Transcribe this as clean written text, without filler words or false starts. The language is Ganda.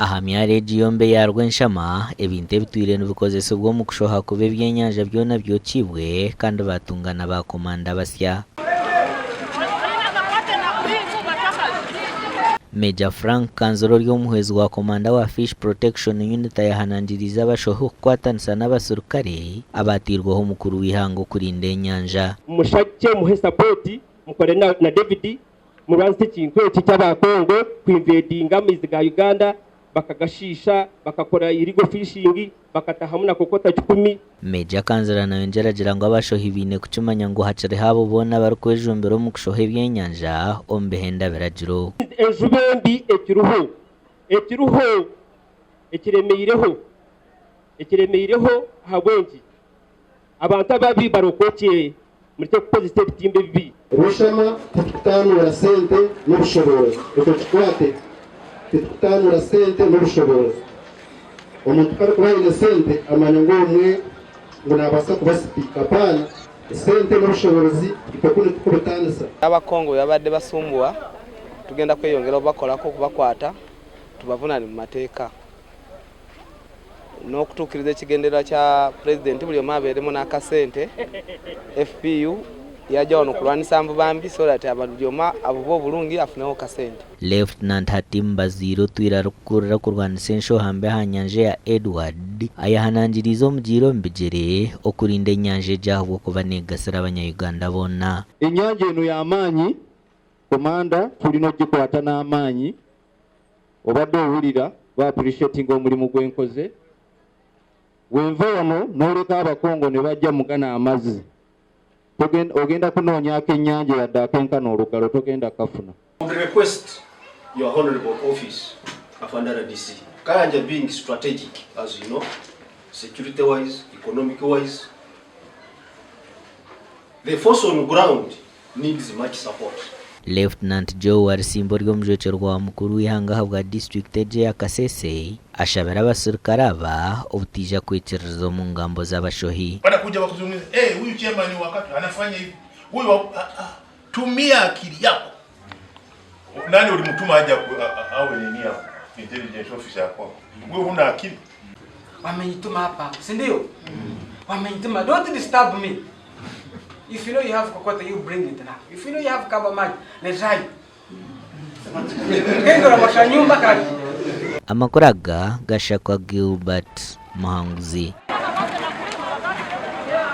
aha myaregi yombe ya Rwenshama ebintu ebitwire nibikozesebwa mu kushoha kuba ebyenyanja byona byokibwe kandi batungana ba komanda basya. Major Frank Kanzoro ry'omuhwezi wa komanda wa Fish Protection Unit yahanangiriza abashoho okukwatanisa n'abasurukare abatirwaho mukuru w'ihango kurinda enyanja. Mushake muhe support mukore na David mu rwansi kintu cy'abakongo kwinvadinga mizi ga Uganda bakagashisha bakakora irigo fishing bakatahamuna kokota 10. Major Kanzara nayo njeragira ngo abashoho ibine kucumanya ngo hacare habo bona barukwejumbero mu kushoha ebyenyanja ombehenda beragiro. Ejubembi ekiruho ekiremeireho habwengi abantu ababi barokoke muri cyo kukozesa bitimbe bibi. Rushama tutanura sente n'ubushobozi tukwate tutanura sente n'ubushobozi omuntu kare kubaye sente amanya ngo umwe ngo nabasa kubasipika pana sente n'ubushobozi ikokune tukubatanisa. Abakongo yabadde basumbuwa tugenda kweyongera obakola ko kubakwata tubavunane mu mateeka n'okutuukiriza ekigendera kya president buli omu abeeremu n'akasente FPU yajja wano kulwanisa mbu bambi so that abantu byoma abo bulungi afuneho kasente. Lieutenant Hatimba Ziro twira rukurira kurwanisa enshohambe ha nyanja ya Edward ayahanangiriza omugiro mbigere okurinda enyanja ejahubwo kuba negasira abanya-Uganda bonna. Enyanja eno y'amaanyi komanda tulina ogikwata n'amaanyi obadde owulira ba appreciating omulimu gwenkoze wenva wano n'oleka abakongo ne bajja mugana amazzi ogenda kunoonyako ennyanja yadde akenkana olugalo togenda kafuna. Request your honorable office of under DC Kayanja being strategic, as you know, security wise, economic wise, the force on ground needs much support. Lieutenant Joe Warisimbo ry'omujooche rwa mukuru w'ihanga habwa district eje ya Kasese ashabira abasirikare aba obutija kwekiririza mu ngambo z'abashohi. Wanakuja wakuzungumza huyu chairman wakati anafanya hivi huyu tumia akili yako. Nani ulimtuma aje awe nini hapo intelligence officer yako wewe una akili? Wamenituma hapa si ndio? Wamenituma, don't disturb me. If you know you have kokota, you bring it now. If you know you have kabamaj, let's try. Amakuraga gashakwa Gilbert Mahanguzi.